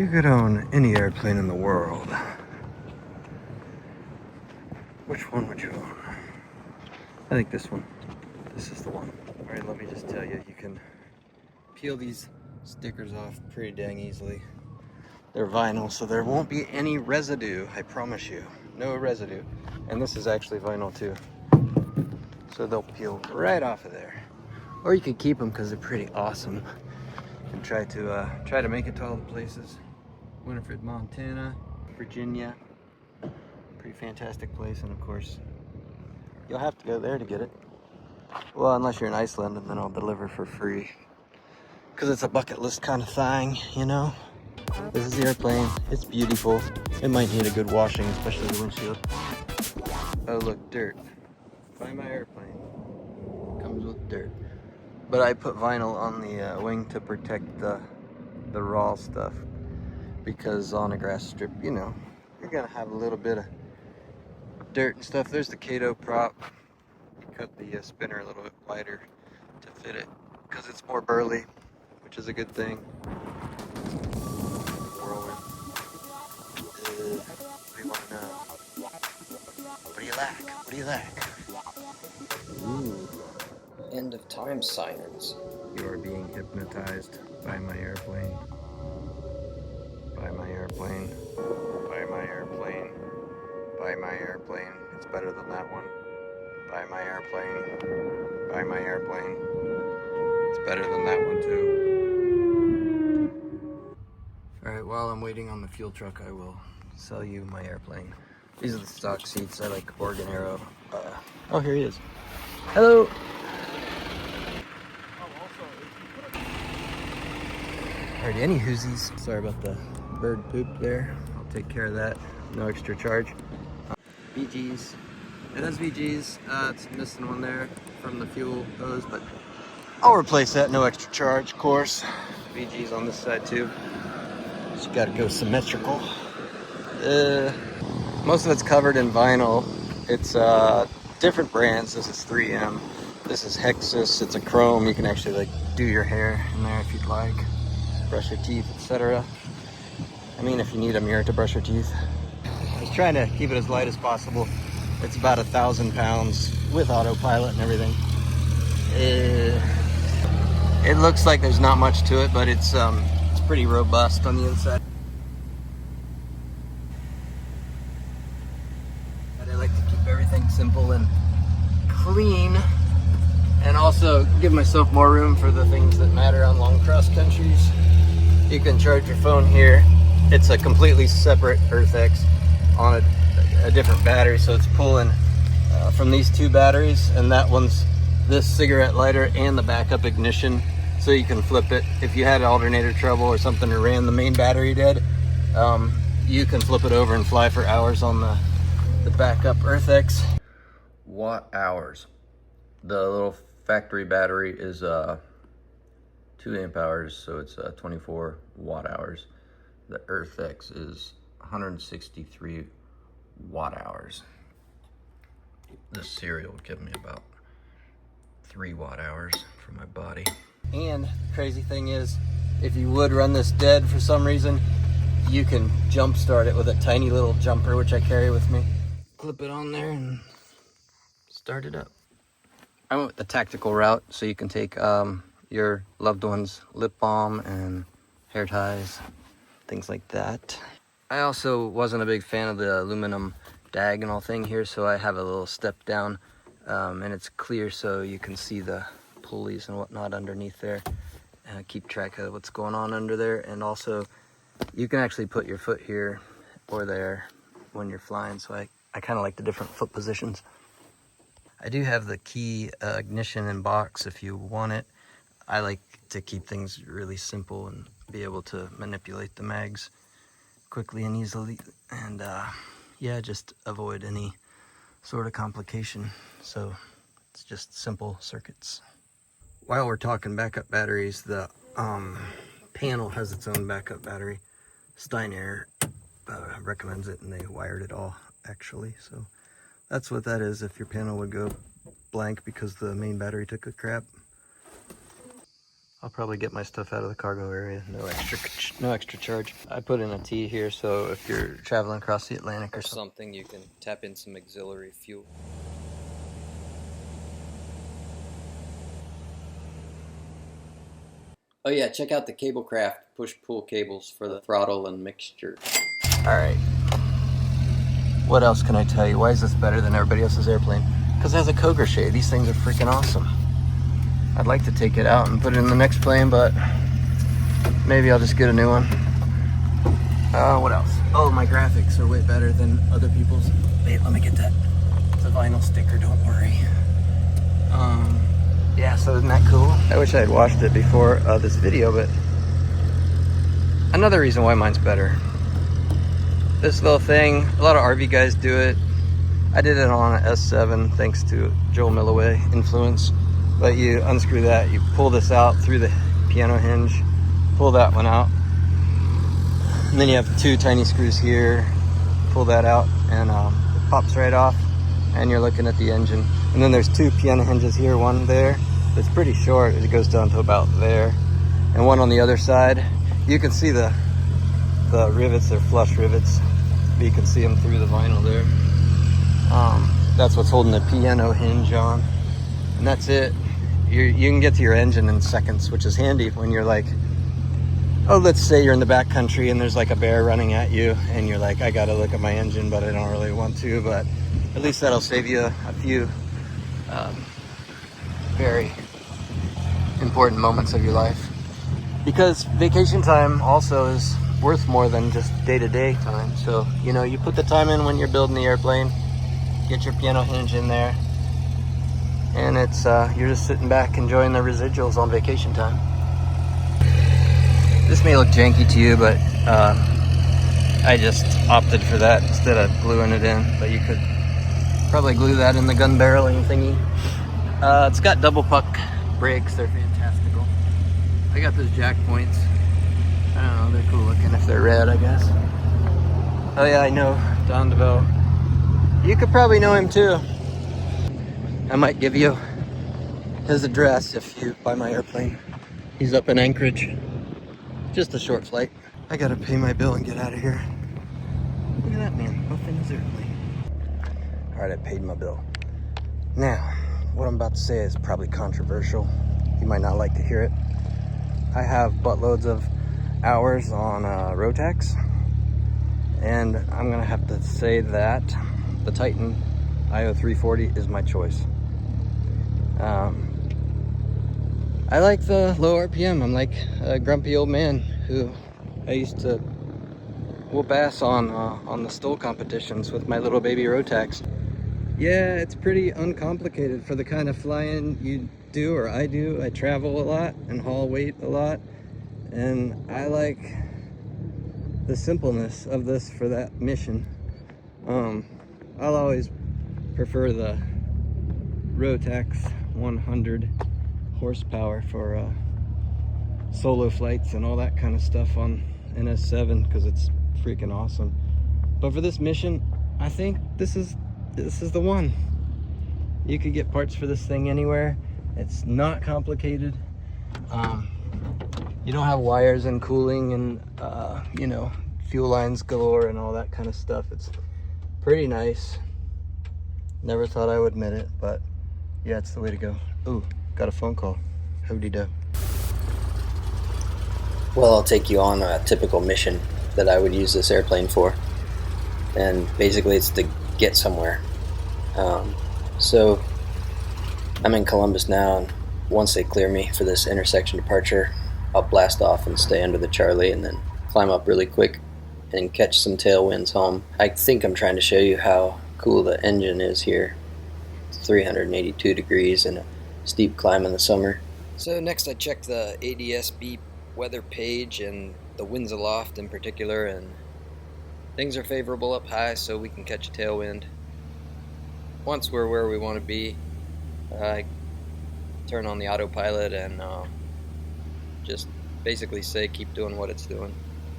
you could own any airplane in the world, which one would you own? I think this one. This is the one. Alright, let me just tell you, you can peel these stickers off pretty dang easily. They're vinyl, so there won't be any residue, I promise you. No residue. And this is actually vinyl too. So they'll peel right off of there. Or you can keep them because they're pretty awesome. And try to make it to all the places. Winifred, Montana, Virginia. Pretty fantastic place, and of course, you'll have to go there to get it. Well, unless you're in Iceland, and then I'll deliver for free. Because it's a bucket list kind of thing, you know? This is the airplane. It's beautiful. It might need a good washing, especially the windshield. Oh, look, dirt. Buy my airplane. Comes with dirt. But I put vinyl on the wing to protect the raw stuff. Because on a grass strip, you know, you're gonna have a little bit of dirt and stuff. There's the Kato prop. You cut the spinner a little bit wider to fit it because it's more burly, which is a good thing. Whirlwind. What do you want to know? What do you lack? What do you lack? Ooh. End of time sirens. You are being hypnotized by my airplane. By my airplane. By my airplane. By my airplane. It's better than that one. By my airplane. By my airplane. It's better than that one too. Alright, while I'm waiting on the fuel truck, I will sell you my airplane. These are the stock seats. I like Oregon Aero. Oh, here he is. Hello! Alright, any whoosies. Sorry about the bird poop there. I'll take care of that. No extra charge. VGs. It has VGs. It's missing one there from the fuel hose, but I'll replace that. No extra charge, of course. VGs on this side too. Just gotta go symmetrical. Most of it's covered in vinyl. It's different brands. This is 3M. This is Hexus. It's a chrome. You can actually like do your hair in there if you'd like. Brush your teeth, etc. I mean, if you need a mirror to brush your teeth. I was trying to keep it as light as possible. It's about 1,000 pounds with autopilot and everything. It looks like there's not much to it, but it's pretty robust on the inside. I like to keep everything simple and clean, and also give myself more room for the things that matter on long cross countries. You can charge your phone here. It's a completely separate EarthX on a different battery, so it's pulling from these two batteries, and that one's this cigarette lighter and the backup ignition, so you can flip it. If you had alternator trouble or something or ran the main battery dead, you can flip it over and fly for hours on the backup EarthX. Watt hours. The little factory battery is 2 amp hours, so it's 24 watt hours. The EarthX is 163 watt hours. This cereal would give me about 3 watt hours for my body. And the crazy thing is, if you would run this dead for some reason, you can jump start it with a tiny little jumper, which I carry with me. Clip it on there and start it up. I went with the tactical route, so you can take your loved one's lip balm and hair ties, things like that. I also wasn't a big fan of the aluminum diagonal thing here, so I have a little step down, and it's clear so you can see the pulleys and whatnot underneath there. Keep track of what's going on under there, and also you can actually put your foot here or there when you're flying, so I kind of like the different foot positions. I do have the key ignition and box if you want it. I like to keep things really simple and be able to manipulate the mags quickly and easily, and yeah, just avoid any sort of complication. So it's just simple circuits. While we're talking backup batteries, the panel has its own backup battery. Steinair recommends it, and they wired it all actually, so that's what that is if your panel would go blank because the main battery took a crap. I'll probably get my stuff out of the cargo area. No extra charge. I put in a T here, so if you're traveling across the Atlantic or something, you can tap in some auxiliary fuel. Oh yeah, check out the Cablecraft push-pull cables for the throttle and mixture. Alright. What else can I tell you? Why is this better than everybody else's airplane? Because it has a Coger shade. These things are freaking awesome. I'd like to take it out and put it in the next plane, but maybe I'll just get a new one. What else? Oh, my graphics are way better than other people's. Wait, let me get that. It's a vinyl sticker, don't worry. Yeah, so isn't that cool? I wish I had watched it before this video, but another reason why mine's better. This little thing, a lot of RV guys do it. I did it on an S7 thanks to Joel Milloway influence. But you unscrew that, you pull this out through the piano hinge, pull that one out, and then you have two tiny screws here, pull that out, and it pops right off, and you're looking at the engine. And then there's two piano hinges here, one there. It's pretty short, it goes down to about there, and one on the other side. You can see the rivets, they're flush rivets, but you can see them through the vinyl there. That's what's holding the piano hinge on, and that's it. You can get to your engine in seconds, which is handy when you're like, oh, let's say you're in the backcountry and there's like a bear running at you, and you're like, I gotta look at my engine, but I don't really want to. But at least that'll save you a few very important moments of your life. Because vacation time also is worth more than just day-to-day time. So, you know, you put the time in when you're building the airplane, get your piano hinge in there, and it's you're just sitting back enjoying the residuals on vacation time. This may look janky to you, but I just opted for that instead of gluing it in. But you could probably glue that in the gun barreling thingy. It's got double puck brakes, they're fantastical. I got those jack points. I don't know, they're cool looking if they're red, I guess. Oh yeah, I know Don DeVoe. You could probably know him too. I might give you his address if you buy my airplane. He's up in Anchorage. Just a short flight. I gotta pay my bill and get out of here. Look at that man, muffing his airplane. Alright, I paid my bill. Now, what I'm about to say is probably controversial. You might not like to hear it. I have buttloads of hours on Rotax, and I'm gonna have to say that the Titan IO340 is my choice. I like the low RPM. I'm like a grumpy old man who I used to whoop ass on the STOL competitions with my little baby Rotax. Yeah, it's pretty uncomplicated for the kind of flying you do or I do. I travel a lot and haul weight a lot, and I like the simpleness of this for that mission. I'll always prefer the Rotax 100 horsepower for solo flights and all that kind of stuff on NS7 because it's freaking awesome. But for this mission, I think this is the one. You could get parts for this thing anywhere. It's not complicated. You don't have wires and cooling and you know, fuel lines galore and all that kind of stuff. It's pretty nice. Never thought I would admit it, but yeah, it's the way to go. Ooh, got a phone call. Howdy-do. Well, I'll take you on a typical mission that I would use this airplane for. And basically it's to get somewhere. So I'm in Columbus now, and once they clear me for this intersection departure, I'll blast off and stay under the Charlie and then climb up really quick and catch some tailwinds home. I think I'm trying to show you how cool the engine is here. It's 382 degrees and a steep climb in the summer. So next I checked the ADS-B weather page and the winds aloft in particular, and things are favorable up high so we can catch a tailwind. Once we're where we want to be, I turn on the autopilot and just basically say keep doing what it's doing.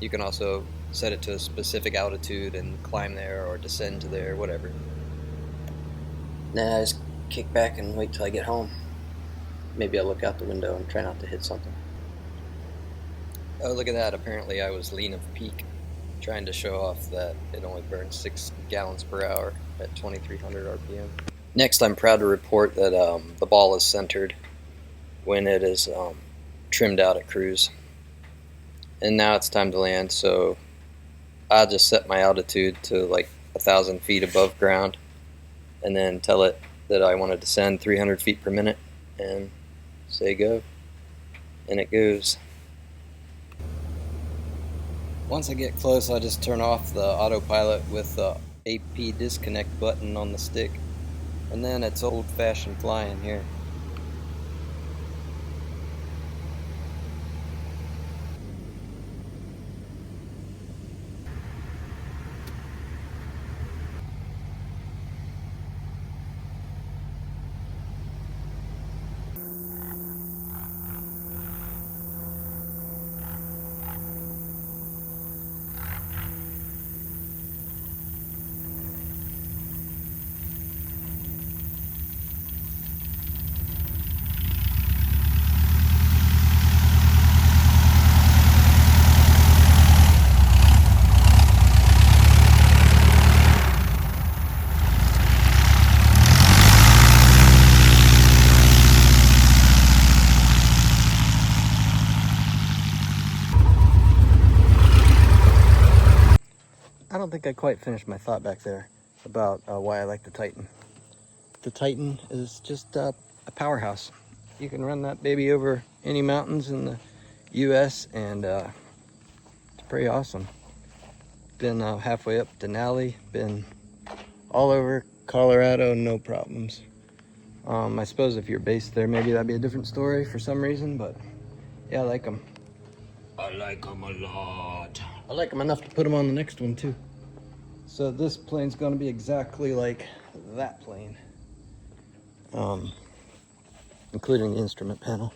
You can also set it to a specific altitude and climb there or descend to there, whatever. Then I just kick back and wait till I get home. Maybe I'll look out the window and try not to hit something. Oh, look at that. Apparently I was lean of peak, trying to show off that it only burns 6 gallons per hour at 2300 RPM. Next, I'm proud to report that the ball is centered when it is trimmed out at cruise. And now it's time to land, so I'll just set my altitude to like 1,000 feet above ground and then tell it that I want to descend 300 feet per minute and say go. And it goes. Once I get close, I just turn off the autopilot with the AP disconnect button on the stick, and then it's old-fashioned flying here. I don't think I quite finished my thought back there about why I like the Titan. The Titan is just a powerhouse. You can run that baby over any mountains in the US, and it's pretty awesome. Been halfway up Denali, been all over Colorado, no problems. I suppose if you're based there, maybe that'd be a different story for some reason, but yeah, I like them. I like them a lot. I like them enough to put them on the next one too. So this plane's going to be exactly like that plane, including the instrument panel.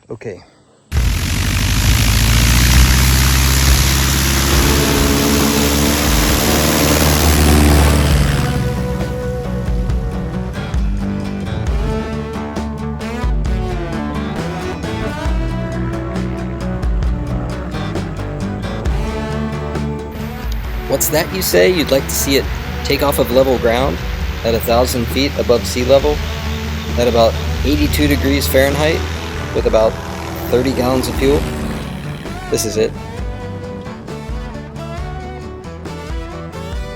Okay. What's that you say? You'd like to see it take off of level ground at 1,000 feet above sea level at about 82 degrees Fahrenheit with about 30 gallons of fuel? This is it.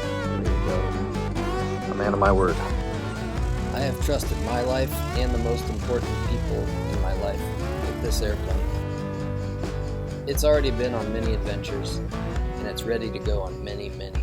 There you go. A man of my word. I have trusted my life and the most important people in my life with this airplane. It's already been on many adventures, and it's ready to go on many, many